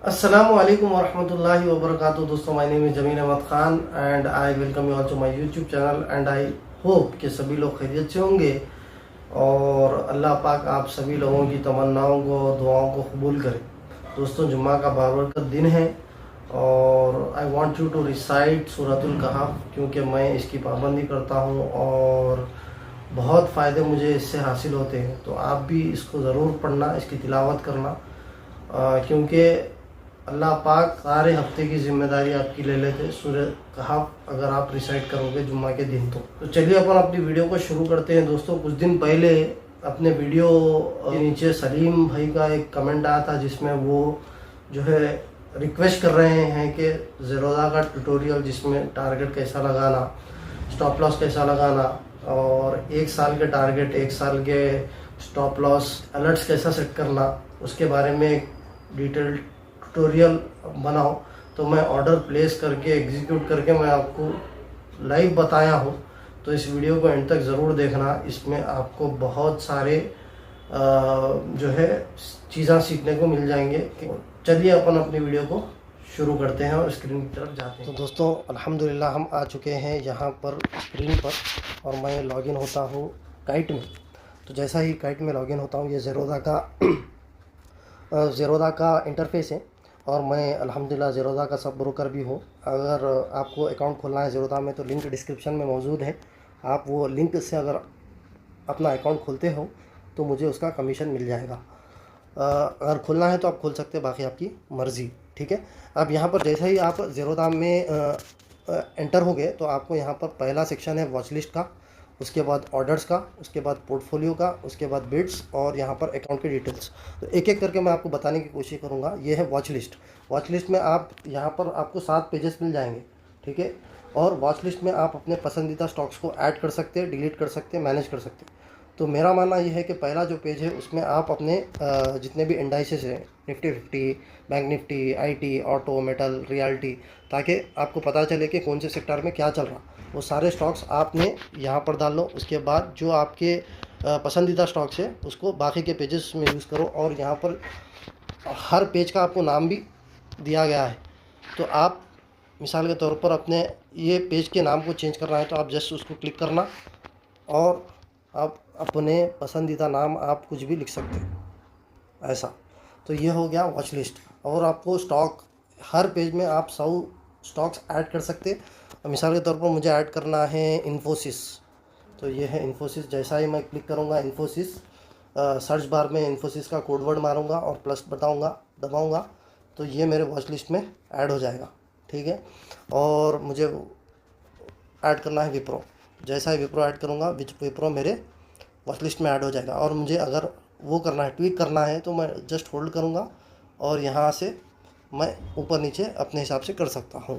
अस्सलामु अलैकुम वरहमतुल्लाहि वबरकातुहू। दोस्तों, my name is Jameel Ahmad Khan and I welcome you all to my YouTube channel and I hope कि सभी लोग खैरियत से होंगे और अल्लाह पाक आप सभी लोगों की तमन्नाओं को दुआओं को कबूल करे। दोस्तों, जुम्मा का बाबरकत दिन है और I want you to recite सूरतुल कहफ, क्योंकि मैं इसकी पाबंदी करता हूँ और बहुत फ़ायदे मुझे इससे हासिल होते हैं। तो आप भी इसको ज़रूर पढ़ना, इसकी तिलावत करना, क्योंकि अल्लाह पाक सारे हफ्ते की जिम्मेदारी आपकी ले लेते सूरह कहफ अगर आप रिसाइट करोगे जुम्मा के दिन। तो चलिए अपन अपनी वीडियो को शुरू करते हैं। दोस्तों, कुछ दिन पहले अपने वीडियो के नीचे सलीम भाई का एक कमेंट आया था जिसमें वो जो है रिक्वेस्ट कर रहे हैं कि ज़ेरोदा का ट्यूटोरियल जिसमें टारगेट कैसा लगाना, स्टॉप लॉस कैसा लगाना और एक साल के टारगेट, एक साल के स्टॉप लॉस अलर्ट्स कैसा सेट करना, उसके बारे में एक डिटेल ट्यूटोरियल बनाओ। तो मैं ऑर्डर प्लेस करके एग्जीक्यूट करके मैं आपको लाइव बताया हूँ। तो इस वीडियो को एंड तक ज़रूर देखना, इसमें आपको बहुत सारे जो है चीज़ें सीखने को मिल जाएंगे। चलिए अपन अपनी वीडियो को शुरू करते हैं और स्क्रीन की तरफ जाते हैं। तो दोस्तों, अल्हम्दुलिल्लाह हम आ चुके हैं यहाँ पर स्क्रीन पर और मैं लॉगिन होता हूँ काइट में। तो जैसा ही काइट में लॉगिन होता हूँ, ये ज़ेरोदा का इंटरफेस है और मैं अल्हम्दुलिल्लाह ज़ेरोदा का सब ब्रोकर भी हूँ। अगर आपको अकाउंट खोलना है ज़ेरोदा में तो लिंक डिस्क्रिप्शन में मौजूद है। आप वो लिंक से अगर अपना अकाउंट खोलते हो तो मुझे उसका कमीशन मिल जाएगा। अगर खोलना है तो आप खोल सकते हैं, बाकी आपकी मर्ज़ी। ठीक है। अब यहाँ पर जैसे ही आप ज़ेरोदा में एंटर हो गए तो आपको यहाँ पर पहला सेक्शन है वॉच लिस्ट का, उसके बाद ऑर्डर्स का, उसके बाद पोर्टफोलियो का, उसके बाद बिड्स और यहाँ पर अकाउंट की डिटेल्स। तो एक एक करके मैं आपको बताने की कोशिश करूँगा। ये है वॉच लिस्ट। वॉच लिस्ट में आप यहाँ पर आपको 7 पेजेस मिल जाएंगे। ठीक है। और वॉच लिस्ट में आप अपने पसंदीदा स्टॉक्स को ऐड कर सकते हैं, डिलीट कर सकते हैं, मैनेज कर सकते हैं। तो मेरा मानना ये है कि पहला जो पेज है उसमें आप अपने जितने भी इंडाइसेस हैं, Nifty 50, bank Nifty, IT, auto, metal, realty, ताकि आपको पता चले कि कौन से सेक्टर में क्या चल रहा, वो सारे स्टॉक्स आपने यहाँ पर डाल लो। उसके बाद जो आपके पसंदीदा स्टॉक्स है उसको बाकी के पेजेस में यूज़ करो और यहाँ पर हर पेज का आपको नाम भी दिया गया है। तो आप मिसाल के तौर पर अपने ये पेज के नाम को चेंज करना है तो आप जस्ट उसको क्लिक करना और आप अपने पसंदीदा नाम आप कुछ भी लिख सकते हैं, ऐसा। तो ये हो गया वॉच लिस्ट। और आपको स्टॉक हर पेज में आप 100 स्टॉक्स ऐड कर सकते हैं। मिसाल के तौर पर मुझे ऐड करना है इन्फोसिस, तो ये है इन्फोसिस। जैसा ही मैं क्लिक करूँगा इन्फोसिस, सर्च बार में इन्फोसिस का कोड वर्ड मारूँगा और प्लस दबाऊँगा तो ये मेरे वॉच लिस्ट में ऐड हो जाएगा। ठीक है। और मुझे ऐड करना है विप्रो। जैसा ही विप्रो ऐड करूँगा विप्रो मेरे वॉच लिस्ट में ऐड हो जाएगा। और मुझे अगर वो करना है, ट्वीक करना है, तो मैं जस्ट होल्ड करूँगा और यहाँ से मैं ऊपर नीचे अपने हिसाब से कर सकता हूँ।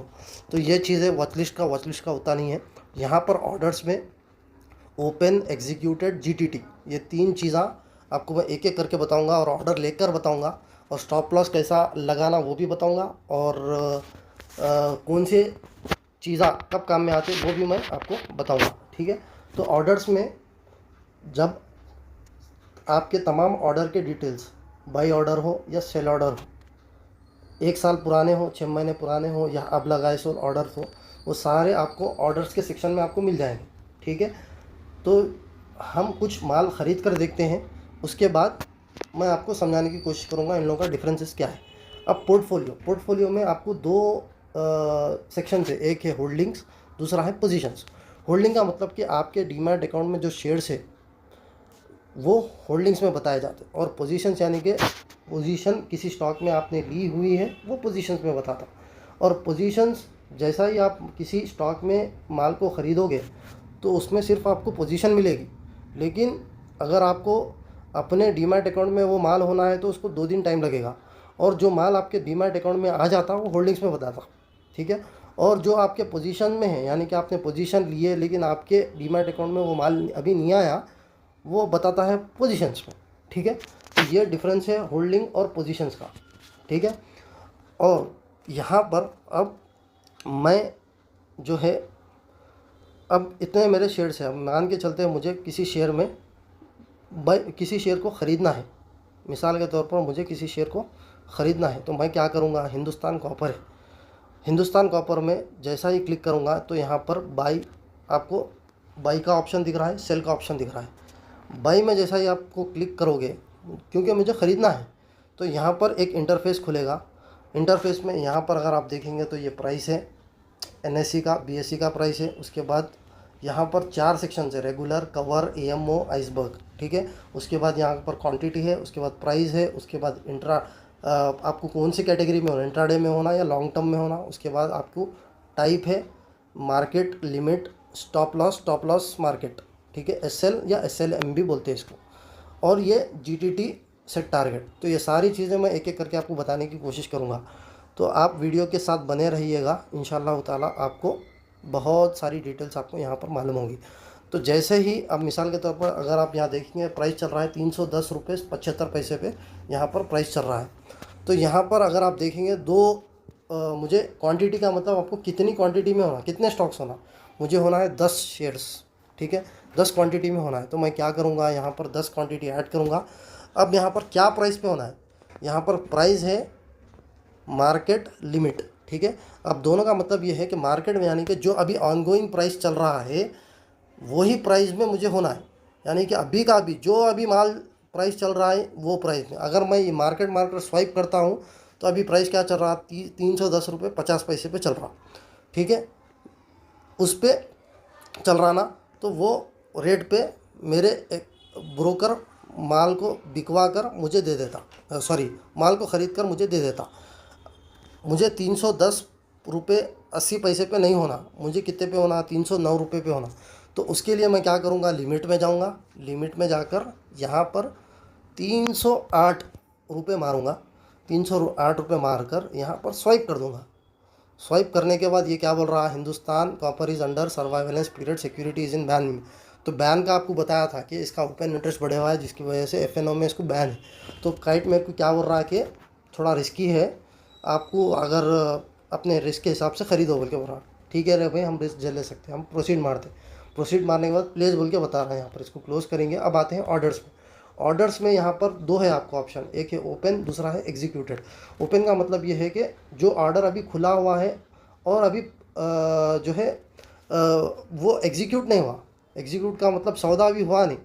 तो ये चीज़ है वॉच लिस्ट का होता नहीं है। यहाँ पर ऑर्डर्स में ओपन, एग्जीक्यूटेड, जीटीटी, ये 3 चीज़ें आपको मैं एक एक करके बताऊँगा और ऑर्डर लेकर बताऊँगा और स्टॉप लॉस कैसा लगाना वो भी बताऊँगा और कौन से चीज़ें कब काम में आते वो भी मैं आपको बताऊँगा। ठीक है। तो ऑर्डर्स में जब आपके तमाम ऑर्डर के डिटेल्स, बाई ऑर्डर हो या सेल ऑर्डर हो, 1 साल पुराने हो, 6 महीने पुराने हो या अब लगाए सो ऑर्डर्स हो, वो सारे आपको ऑर्डर्स के सेक्शन में आपको मिल जाएंगे। ठीक है। तो हम कुछ माल ख़रीद कर देखते हैं, उसके बाद मैं आपको समझाने की कोशिश करूँगा इन लोगों का डिफरेंसेस क्या है। अब पोर्टफोलियो में आपको 2 सेक्शन है, एक है होल्डिंग्स, दूसरा है पोजीशंस। होल्डिंग का मतलब कि आपके डीमैट अकाउंट में जो शेयर्स है वो होल्डिंग्स में बताए जाते हैं और पोजीशंस यानी कि पोजीशन किसी स्टॉक में आपने ली हुई है वो पोजीशंस में बताता। और पोजीशंस जैसा ही आप किसी स्टॉक में माल को ख़रीदोगे तो उसमें सिर्फ आपको पोजीशन मिलेगी, लेकिन अगर आपको अपने डीमैट अकाउंट में वो माल होना है तो उसको 2 दिन टाइम लगेगा और जो माल आपके डीमैट अकाउंट में आ जाता वो होल्डिंग्स में बताता। ठीक है। और जो आपके पोजीशन में है यानी कि आपने पोजीशन लिए लेकिन आपके डीमैट अकाउंट में वो माल अभी नहीं आया, वो बताता है पोजीशंस में। ठीक है। तो ये डिफरेंस है होल्डिंग और पोजीशंस का। ठीक है। और यहाँ पर अब मैं जो है, अब इतने मेरे शेयर्स हैं, मान के चलते हैं मुझे किसी शेयर को ख़रीदना है। मिसाल के तौर पर मुझे किसी शेयर को ख़रीदना है तो मैं क्या करूँगा, हिंदुस्तान कॉपर है, हिंदुस्तान कॉपर में जैसा ही क्लिक करूँगा तो यहाँ पर बाई, आपको बाई का ऑप्शन दिख रहा है, सेल का ऑप्शन दिख रहा है। बाई में जैसा ही आपको क्लिक करोगे, क्योंकि मुझे ख़रीदना है, तो यहाँ पर एक इंटरफेस खुलेगा। इंटरफेस में यहाँ पर अगर आप देखेंगे तो ये प्राइस है, एनएससी का, बीएससी का प्राइस है। उसके बाद यहाँ पर 4 सेक्शन है, रेगुलर, कवर, एएमओ, आइसबर्ग, ठीक है। उसके बाद यहाँ पर क्वांटिटी है, उसके बाद प्राइस है, उसके बाद आपको कौन सी कैटेगरी में होना, इंट्राडे में होना या लॉन्ग टर्म में होना। उसके बाद आपको टाइप है, market, limit, stop loss market, ठीक है, एसएल या एसएलएम भी बोलते हैं इसको, और ये जीटीटी सेट टारगेट। तो ये सारी चीज़ें मैं एक एक करके आपको बताने की कोशिश करूँगा, तो आप वीडियो के साथ बने रहिएगा। इंशाल्लाह ताला आपको बहुत सारी डिटेल्स आपको यहाँ पर मालूम होंगी। तो जैसे ही अब मिसाल के तौर पर अगर आप यहाँ देखेंगे, प्राइस चल रहा है 310 रुपये 75 पैसे पे यहाँ पर प्राइस चल रहा है। तो यहाँ पर अगर आप देखेंगे मुझे क्वांटिटी का मतलब आपको कितनी क्वांटिटी में होना, कितने स्टॉक्स होना, मुझे होना है 10 शेयर्स, ठीक है, 10 क्वांटिटी में होना है। तो मैं क्या करूँगा, यहाँ पर 10 क्वांटिटी ऐड करूँगा। अब यहाँ पर क्या प्राइस पे होना है, यहाँ पर प्राइस है मार्केट, लिमिट, ठीक है। अब दोनों का मतलब ये है कि मार्केट में यानी कि जो अभी ऑनगोइंग प्राइस चल रहा है वही प्राइस में मुझे होना है, यानी कि अभी का अभी जो अभी माल प्राइस चल रहा है वो प्राइस में। अगर मैं ये मार्केट स्वाइप करता हूँ तो अभी प्राइस क्या चल रहा है, 310 रुपये 50 पैसे पे चल रहा, ठीक है, उस पर चल रहा ना, तो वो रेट पे मेरे एक ब्रोकर माल को बिकवा कर मुझे दे देता, सॉरी, माल को ख़रीद कर मुझे दे देता। मुझे 310 रुपये 80 पैसे पे नहीं होना, मुझे कितने पे होना, 309 रुपये पे होना। तो उसके लिए मैं क्या करूँगा, लिमिट में जाऊँगा, लिमिट में जाकर यहाँ पर 308 रुपये मारूँगा, 308 रुपये मार कर यहाँ पर स्वाइप कर दूँगा। स्वाइप करने के बाद ये क्या बोल रहा है, Hindustan Copper is under surveillance period, security is in ban. तो बैन का आपको बताया था कि इसका ओपन इंटरेस्ट बढ़े हुआ है, जिसकी वजह से एफएनओ में इसको बैन है। तो काइट में क्या बोल रहा है कि थोड़ा रिस्की है, आपको अगर अपने रिस्क के हिसाब से ख़रीदो बोल के बोल रहा, ठीक है रे भाई, हम रिस्क झेल ले सकते हैं, हम प्रोसीड मारते। प्रोसीड मारने के बाद प्लेस बोल के बता रहे हैं, यहाँ पर इसको क्लोज़ करेंगे। अब आते हैं ऑर्डर्स में। ऑर्डर्स में यहाँ पर 2 है आपको ऑप्शन, एक है ओपन, दूसरा है एग्जीक्यूटेड। ओपन का मतलब ये है कि जो ऑर्डर अभी खुला हुआ है और अभी जो है वो एग्जीक्यूट नहीं हुआ। एग्जीक्यूट का मतलब सौदा अभी हुआ नहीं,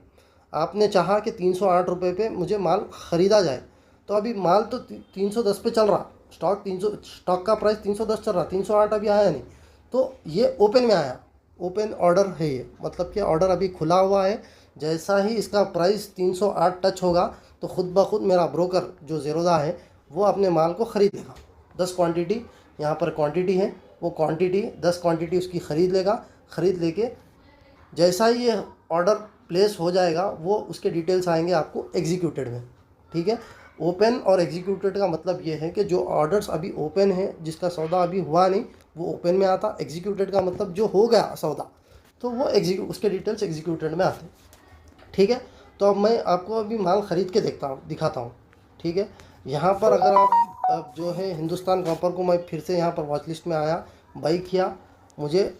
आपने चाहा कि 308 रुपये पे मुझे माल ख़रीदा जाए, तो अभी माल तो 310 पे चल रहा, स्टॉक का प्राइस 310 चल रहा, 308 अभी आया नहीं, तो ये ओपन में आया, ओपन ऑर्डर है ये, मतलब कि ऑर्डर अभी खुला हुआ है। जैसा ही इसका प्राइस 308 टच होगा तो ख़ुद ब खुद मेरा ब्रोकर जो ज़ेरोदा है वो अपने माल को ख़रीद लेगा। 10 क्वांटिटी यहाँ पर क्वांटिटी है, वो क्वांटिटी 10 क्वांटिटी उसकी ख़रीद लेगा। ख़रीद लेके जैसा ही ये ऑर्डर प्लेस हो जाएगा वो उसके डिटेल्स आएंगे आपको एग्जीक्यूटेड में, ठीक है। ओपन और एग्जीक्यूटेड का मतलब ये है कि जो ऑर्डर्स अभी ओपन है, जिसका सौदा अभी हुआ नहीं, वो ओपन में आता। एग्जीक्यूटेड का मतलब जो हो गया सौदा, तो वो उसके डिटेल्स एग्जीक्यूटेड में आते हैं, ठीक है। तो अब मैं आपको अभी माल ख़रीद के दिखाता हूँ, ठीक है। यहाँ पर अगर आप अब जो है हिंदुस्तान कॉपर को मैं फिर से यहाँ पर वॉच लिस्ट में आया, बाई किया, मुझे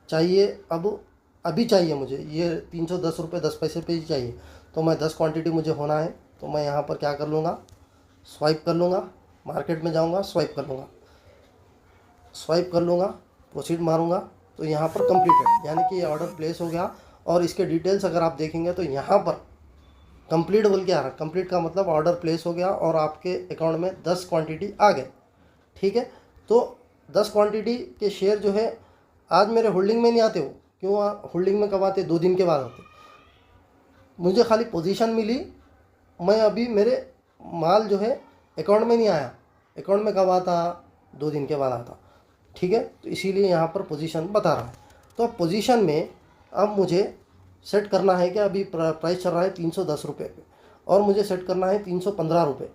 चाहिए, अभी चाहिए मुझे ये 310 रुपये 10 पैसे पे ही चाहिए। तो मैं 10 क्वांटिटी मुझे होना है, तो मैं यहाँ पर क्या कर लूँगा, स्वाइप कर लूँगा, मार्केट में जाऊँगा, स्वाइप कर लूँगा, प्रोसीड मारूँगा, तो यहाँ पर कंप्लीटेड, यानी कि ये ऑर्डर प्लेस हो गया। और इसके डिटेल्स अगर आप देखेंगे तो यहाँ पर कंप्लीट बोल के आ रहा है। कंप्लीट का मतलब ऑर्डर प्लेस हो गया और आपके अकाउंट में 10 क्वांटिटी आ गए, ठीक है। तो 10 क्वांटिटी के शेयर जो है आज मेरे होल्डिंग में नहीं आते, हो क्यों, होल्डिंग में कब आते, 2 दिन के बाद आते। मुझे खाली पोजीशन मिली, मैं अभी मेरे माल जो है अकाउंट में नहीं आया, अकाउंट में कब आता, 2 दिन के बाद आता, ठीक है। तो इसीलिए यहाँ पर पोजीशन बता रहा है। तो अब पोजीशन में अब मुझे सेट करना है कि अभी प्राइस चल रहा है 310 रुपये पे, और मुझे सेट करना है 315 रुपये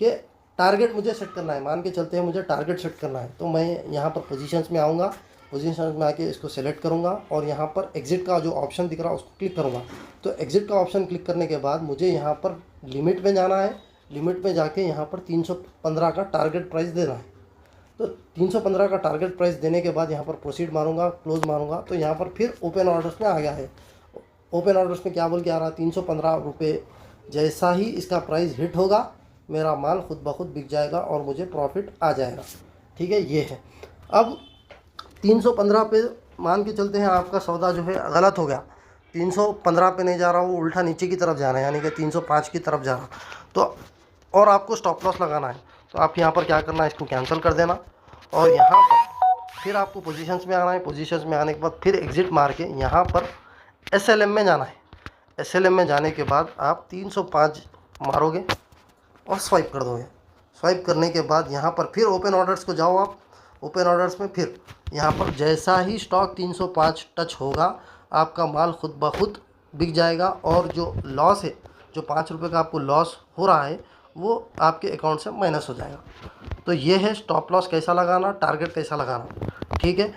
के टारगेट मुझे सेट करना है। मान के चलते हैं मुझे टारगेट सेट करना है, तो मैं यहाँ पर पोजीशंस में आऊँगा, पोजीशंस में आके इसको सेलेक्ट करूँगा और यहाँ पर एग्ज़िट का जो ऑप्शन दिख रहा है उसको क्लिक करूँगा। तो एग्ज़िट का ऑप्शन क्लिक करने के बाद मुझे यहाँ पर लिमिट में जाना है, लिमिट में जाके यहाँ पर 315 का टारगेट प्राइस देना है। तो 315 का टारगेट प्राइस देने के बाद यहाँ पर प्रोसीड मारूंगा, क्लोज मारूंगा, तो यहाँ पर फिर ओपन ऑर्डर्स में आ गया है। ओपन ऑर्डर्स में क्या बोल के आ रहा है, 315 रुपये। जैसा ही इसका प्राइस हिट होगा मेरा माल खुद ब खुद बिक जाएगा और मुझे प्रॉफिट आ जाएगा। ठीक है, ये है। अब 315 पे मान के चलते हैं आपका सौदा जो है गलत हो गया, 315 पे नहीं जा रहा, वो उल्टा नीचे की तरफ जा रहा है, यानी कि 305 की तरफ जा रहा, तो और आपको स्टॉप लॉस लगाना है, तो आप यहाँ पर क्या करना है, इसको कैंसिल कर देना और यहाँ पर फिर आपको पोजीशंस में आना है। पोजीशंस में आने के बाद फिर एग्ज़िट मार के यहाँ पर SLM में जाना है। SLM में जाने के बाद आप 305 मारोगे और स्वाइप कर दोगे। स्वाइप करने के बाद यहाँ पर फिर ओपन ऑर्डर्स को जाओ आप। ओपन ऑर्डर्स में फिर यहाँ पर जैसा ही स्टॉक 305 टच होगा, आपका माल खुद ब खुद बिक जाएगा और जो लॉस है, जो 5 रुपये का आपको लॉस हो रहा है, वो आपके अकाउंट से माइनस हो जाएगा। तो ये है स्टॉप लॉस कैसा लगाना, टारगेट कैसा लगाना। ठीक है,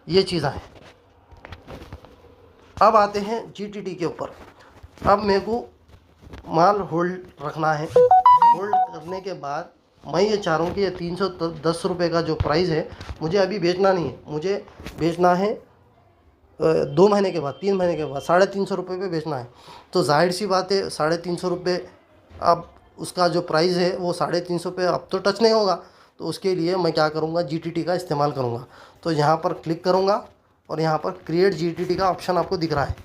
ये चीज़ है। अब आते हैं GTT के ऊपर। अब मेरे को माल होल्ड रखना है। होल्ड करने के बाद मैं ये चाह रहा हूँ कि ये 310 रुपये का जो प्राइस है, मुझे अभी बेचना नहीं है, मुझे बेचना है 2 महीने के बाद, 3 महीने के बाद 350 रुपये पे बेचना है। तो जाहिर सी बात है 350 रुपये, अब उसका जो प्राइस है वो 350 पे अब तो टच नहीं होगा। तो उसके लिए मैं क्या करूँगा, GTT का इस्तेमाल करूँगा। तो यहाँ पर क्लिक करूँगा और यहाँ पर क्रिएट GTT का ऑप्शन आपको दिख रहा है।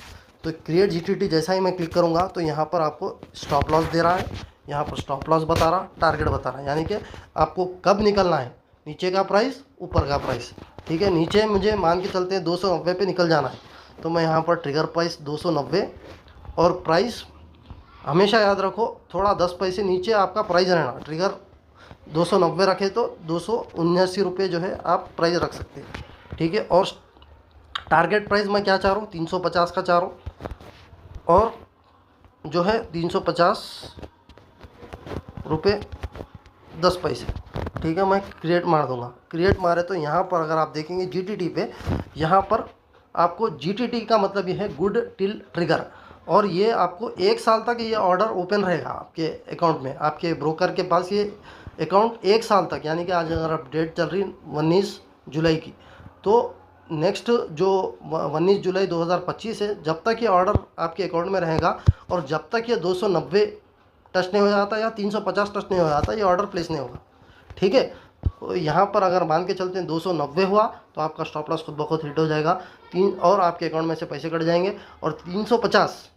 तो क्रिएट GTT जैसा ही मैं क्लिक करूँगा तो यहाँ पर आपको स्टॉप लॉस दे रहा है, यहाँ पर स्टॉप लॉस बता रहा, टारगेट बता रहा है, यानी कि आपको कब निकलना है, नीचे का प्राइस, ऊपर का प्राइस। ठीक है, नीचे मुझे मान के चलते हैं 290 पे निकल जाना है, तो मैं यहाँ पर ट्रिगर प्राइस 290 और प्राइस हमेशा याद रखो थोड़ा 10 पैसे नीचे आपका प्राइस रहना। ट्रिगर 290 रखे तो 279 रुपये जो है आप प्राइस रख सकते हैं। ठीक है, और टारगेट प्राइस मैं क्या चाह रहा हूँ, 350 का चाह रहा हूँ और जो है 350 रुपये 10 पैसे। ठीक है, मैं क्रिएट मार दूंगा। क्रिएट मारे तो यहाँ पर अगर आप देखेंगे GTT पे, यहाँ पर आपको GTT का मतलब ये है गुड टिल ट्रिगर, और ये आपको 1 साल तक ये ऑर्डर ओपन रहेगा आपके अकाउंट में। आपके ब्रोकर के पास ये अकाउंट 1 साल तक, यानी कि आज अगर अपडेट चल रही 19 जुलाई की, तो नेक्स्ट जो 19 जुलाई 2025 है, जब तक ये ऑर्डर आपके अकाउंट में रहेगा और जब तक ये 290 टच नहीं हो जाता या 350 टच नहीं हो जाता, ये ऑर्डर प्लेस नहीं होगा। ठीक है, तो यहाँ पर अगर मान के चलते हैं 290 हुआ तो आपका स्टॉप लॉस खुद ब खुद हिट हो जाएगा, और आपके अकाउंट में से पैसे कट जाएंगे। और 350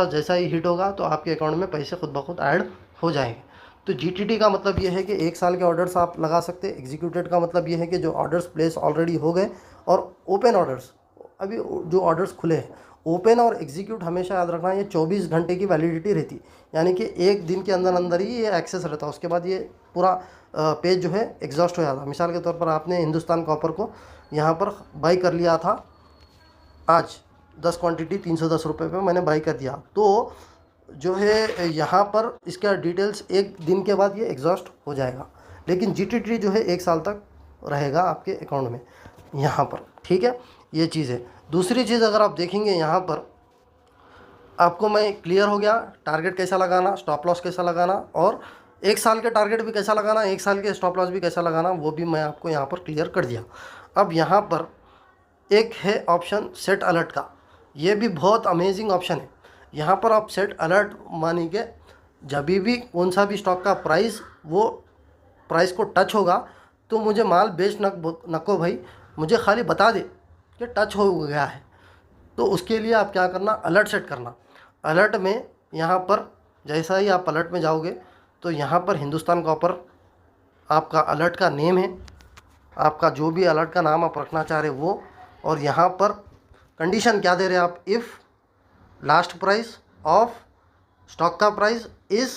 जैसा ही हिट होगा तो आपके अकाउंट में पैसे खुद ब खुद ऐड हो जाएंगे। तो GTT का मतलब ये है कि 1 साल के ऑर्डर्स आप लगा सकते हैं। एग्जीक्यूटेड का मतलब ये है कि जो ऑर्डर्स प्लेस ऑलरेडी हो गए, और ओपन ऑर्डर्स अभी जो ऑर्डर्स खुले हैं। ओपन और एग्जीक्यूट हमेशा याद रखना, ये 24 घंटे की वैलिडिटी रहती, यानी कि 1 दिन के अंदर अंदर ही ये एक्सेस रहता है। उसके बाद ये पूरा पेज जो है एग्जॉस्ट हो जाता है। मिसाल के तौर पर आपने हिंदुस्तान कॉपर को यहाँ पर बाई कर लिया था, आज 10 क्वांटिटी 310 रुपये पे मैंने बाई कर दिया, तो जो है यहाँ पर इसका डिटेल्स 1 दिन के बाद ये एग्जॉस्ट हो जाएगा। लेकिन GTT जो है 1 साल तक रहेगा आपके अकाउंट में यहाँ पर। ठीक है, ये चीज़ है। दूसरी चीज़ अगर आप देखेंगे यहाँ पर, आपको मैं क्लियर हो गया टारगेट कैसा लगाना, स्टॉप लॉस कैसा लगाना, और 1 साल के टारगेट भी कैसा लगाना, 1 साल के स्टॉप लॉस भी कैसा लगाना, वो भी मैं आपको यहाँ पर क्लियर कर दिया। अब यहाँ पर एक है ऑप्शन सेट अलर्ट का, ये भी बहुत अमेजिंग ऑप्शन है। यहाँ पर आप सेट अलर्ट मानी के जब भी कौन सा भी स्टॉक का प्राइस, वो प्राइस को टच होगा तो मुझे माल बेच नको भाई, मुझे खाली बता दे कि टच हो गया है। तो उसके लिए आप क्या करना, अलर्ट सेट करना। अलर्ट में यहाँ पर जैसा ही आप अलर्ट में जाओगे तो यहाँ पर हिंदुस्तान कॉपर आपका अलर्ट का नेम है, आपका जो भी अलर्ट का नाम आप रखना चाह रहे वो, और यहाँ पर कंडीशन क्या दे रहे हैं आप, if last price of stock का प्राइस इज़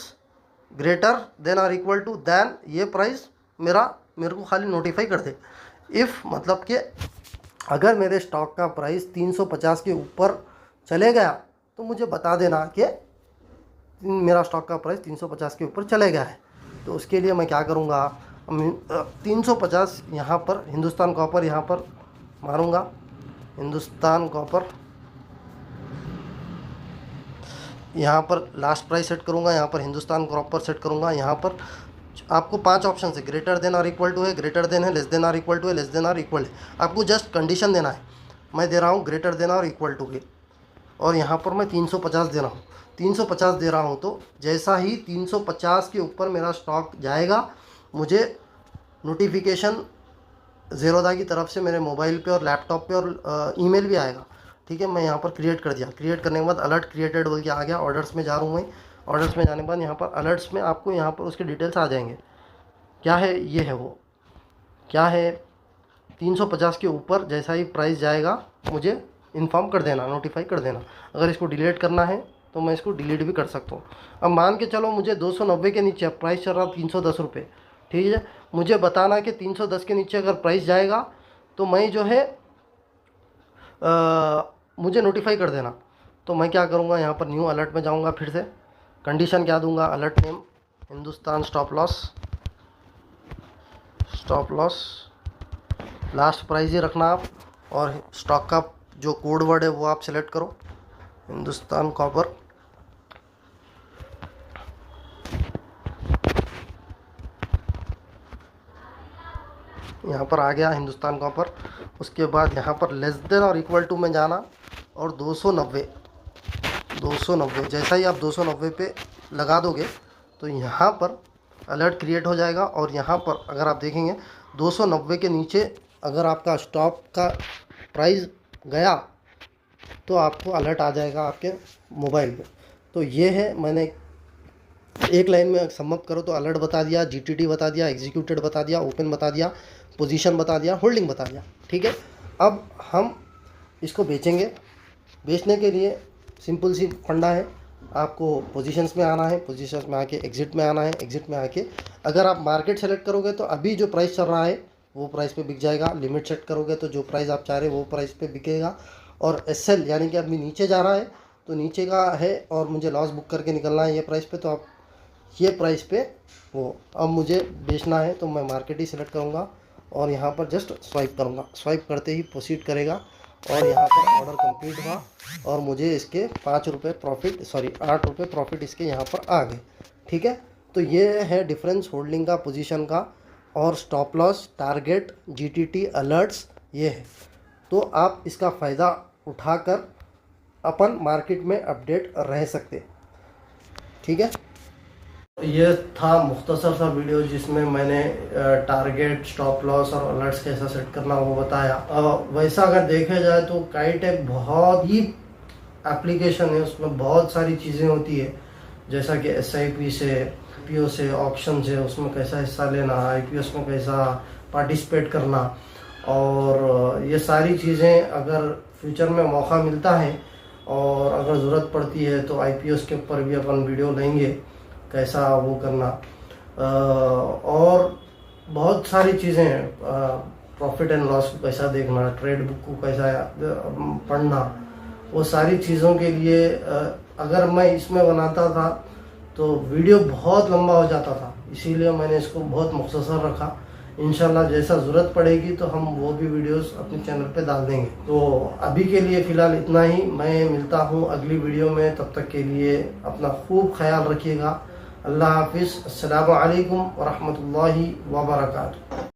ग्रेटर देन और इक्वल टू दैन ये प्राइस मेरे को खाली नोटिफाई कर दे। इफ़ मतलब कि अगर मेरे स्टॉक का प्राइस 350 के ऊपर चले गया तो मुझे बता देना कि मेरा स्टॉक का प्राइस 350 के ऊपर चले गया है। तो उसके लिए मैं क्या करूँगा, 350 यहाँ पर हिंदुस्तान कॉपर यहाँ पर मारूँगा, हिंदुस्तान कॉपर यहाँ पर लास्ट प्राइस सेट करूँगा, यहाँ पर हिंदुस्तान कॉपर सेट करूँगा। यहाँ पर आपको 5 ऑप्शन है, ग्रेटर देन और इक्वल टू है, ग्रेटर देन है, लेस देन और इक्वल टू है, लेस देन और इक्वल है। आपको जस्ट कंडीशन देना है। मैं दे रहा हूँ ग्रेटर देन और इक्वल टू के, और यहाँ पर मैं 350 दे रहा हूँ, 350 दे रहा हूँ। तो जैसा ही 350 के ऊपर मेरा स्टॉक जाएगा, मुझे नोटिफिकेशन ज़ेरोधा की तरफ से मेरे मोबाइल पे और लैपटॉप पे और ईमेल भी आएगा। ठीक है, मैं यहाँ पर क्रिएट कर दिया। क्रिएट करने के बाद अलर्ट क्रिएटेड बोल के आ गया। ऑर्डर्स में जा रहा हूँ मैं। ऑर्डर्स में जाने के बाद यहाँ पर अलर्ट्स में आपको यहाँ पर उसके डिटेल्स आ जाएंगे। क्या है, ये है वो क्या है, 350 के ऊपर जैसा ही प्राइस जाएगा मुझे इन्फॉर्म कर देना, नोटिफाई कर देना। अगर इसको डिलीट करना है तो मैं इसको डिलीट भी कर सकता हूँ। अब मान के चलो मुझे 290 के नीचे प्राइस चल रहा 310 रुपये, ठीक है, मुझे बताना कि 310 के नीचे अगर प्राइस जाएगा तो मैं जो है मुझे नोटिफाई कर देना। तो मैं क्या करूँगा, यहाँ पर न्यू अलर्ट में जाऊँगा। फिर से कंडीशन क्या दूँगा, alert name Hindustan stop loss, last price ही रखना आप, और स्टॉक का जो कोड वर्ड है वो आप सेलेक्ट करो, हिंदुस्तान कॉपर। यहाँ पर आ गया हिंदुस्तान कॉपर। उसके बाद यहाँ पर लेस देन और इक्वल टू में जाना और 290 जैसा ही आप 290 पे लगा दोगे तो यहाँ पर अलर्ट क्रिएट हो जाएगा। और यहाँ पर अगर आप देखेंगे 290 के नीचे अगर आपका स्टॉक का प्राइस गया तो आपको अलर्ट आ जाएगा आपके मोबाइल में। तो ये है, मैंने एक लाइन में समअप करो तो अलर्ट बता दिया, जीटीटी बता दिया, एग्जीक्यूटेड बता दिया, ओपन बता दिया, पोजीशन बता दिया, होल्डिंग बता दिया। ठीक है, अब हम इसको बेचेंगे। बेचने के लिए सिंपल सी फंडा है, आपको पोजीशंस में आना है, पोजीशंस में आके एग्जिट में आना है, एग्जिट में आके अगर आप मार्केट सेलेक्ट करोगे तो अभी जो प्राइस चल रहा है वो प्राइस पे बिक जाएगा। लिमिट सेट करोगे तो जो प्राइस आप चाह रहे हो वो प्राइस पे बिकेगा। और एसएल यानी कि अभी नीचे जा रहा है तो नीचे का है और मुझे लॉस बुक करके निकलना है ये प्राइस पे, तो आप ये प्राइस पे वो अब मुझे बेचना है तो मैं मार्केट ही सिलेक्ट करूँगा और यहाँ पर जस्ट स्वाइप करूँगा। स्वाइप करते ही प्रोसीड करेगा और यहाँ पर ऑर्डर कंप्लीट हुआ और मुझे इसके 5 रुपये प्रॉफिट, 8 रुपये प्रॉफिट इसके यहाँ पर आ गए। ठीक है, तो ये है डिफरेंस होल्डिंग का, पोजीशन का और stop loss, target, GTT, alerts ये है। तो आप इसका फ़ायदा उठाकर अपन मार्केट में अपडेट रह सकते। ठीक है, ये था मुख्तसर सा वीडियो जिसमें मैंने टारगेट, स्टॉप लॉस और अलर्ट्स कैसा सेट करना वो बताया। वैसा अगर देखा जाए तो काइट एक बहुत ही एप्लीकेशन है, उसमें बहुत सारी चीज़ें होती है जैसा कि SIP से, IPO से, ऑप्शन से, उसमें कैसा हिस्सा लेना, IPOs में कैसा पार्टिसिपेट करना, और ये सारी चीज़ें अगर फ्यूचर में मौका मिलता है और अगर ज़रूरत पड़ती है तो IPOs के ऊपर भी अपन वीडियो लेंगे कैसा वो करना। और बहुत सारी चीज़ें हैं, प्रॉफिट एंड लॉस को कैसा देखना, ट्रेड बुक को कैसा पढ़ना, वो सारी चीज़ों के लिए अगर मैं इसमें बनाता था तो वीडियो बहुत लंबा हो जाता था, इसीलिए मैंने इसको बहुत मुख्तसर रखा। इंशाल्लाह जैसा ज़रूरत पड़ेगी तो हम वो भी वीडियोस अपने चैनल पे डाल देंगे। तो अभी के लिए फ़िलहाल इतना ही, मैं मिलता हूँ अगली वीडियो में। तब तक के लिए अपना खूब ख्याल रखिएगा। अल्लाह हाफिज़। अस्सलामु अलैकुम व रहमतुल्लाहि व बरकातुहू।